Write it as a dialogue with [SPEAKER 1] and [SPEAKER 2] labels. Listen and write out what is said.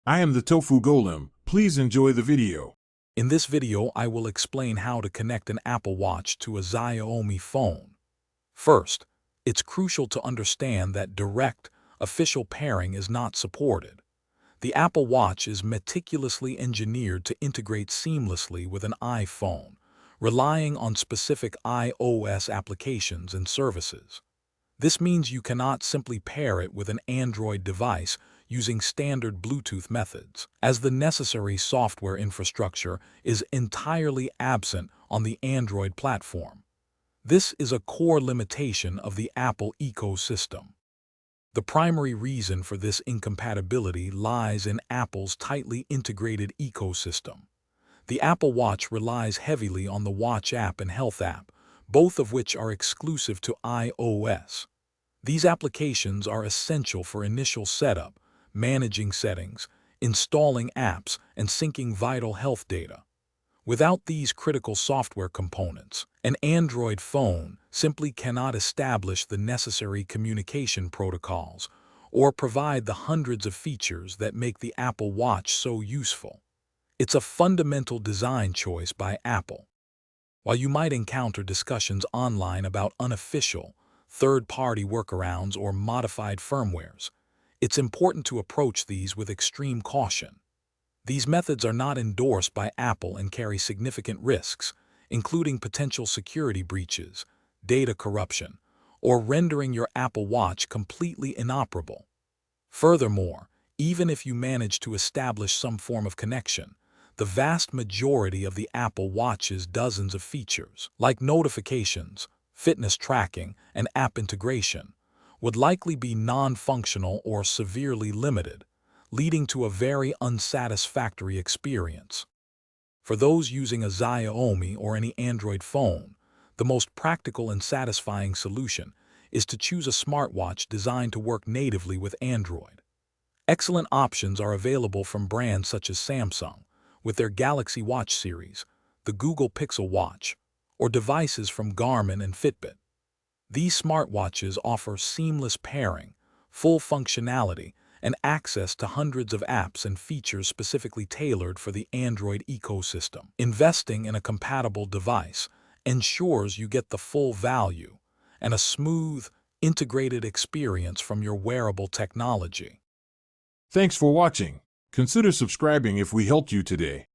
[SPEAKER 1] I am the Tofu Golem. Please enjoy the video.
[SPEAKER 2] In this video, I will explain how to connect an Apple Watch to a Xiaomi phone. First, it's crucial to understand that direct, official pairing is not supported. The Apple Watch is meticulously engineered to integrate seamlessly with an iPhone, relying on specific iOS applications and services. This means you cannot simply pair it with an Android device using standard Bluetooth methods, as the necessary software infrastructure is entirely absent on the Android platform. This is a core limitation of the Apple ecosystem. The primary reason for this incompatibility lies in Apple's tightly integrated ecosystem. The Apple Watch relies heavily on the Watch app and Health app, both of which are exclusive to iOS. These applications are essential for initial setup, managing settings, installing apps, and syncing vital health data. Without these critical software components, an Android phone simply cannot establish the necessary communication protocols or provide the hundreds of features that make the Apple Watch so useful. It's a fundamental design choice by Apple. While you might encounter discussions online about unofficial, third-party workarounds or modified firmwares, it's important to approach these with extreme caution. These methods are not endorsed by Apple and carry significant risks, including potential security breaches, data corruption, or rendering your Apple Watch completely inoperable. Furthermore, even if you manage to establish some form of connection, the vast majority of the Apple Watch's dozens of features, like notifications, fitness tracking, and app integration, would likely be non-functional or severely limited, leading to a very unsatisfactory experience. For those using a Xiaomi or any Android phone, the most practical and satisfying solution is to choose a smartwatch designed to work natively with Android. Excellent options are available from brands such as Samsung, with their Galaxy Watch series, the Google Pixel Watch, or devices from Garmin and Fitbit. These smartwatches offer seamless pairing, full functionality, and access to hundreds of apps and features specifically tailored for the Android ecosystem. Investing in a compatible device ensures you get the full value and a smooth, integrated experience from your wearable technology.
[SPEAKER 1] Thanks for watching. Consider subscribing if we helped you today.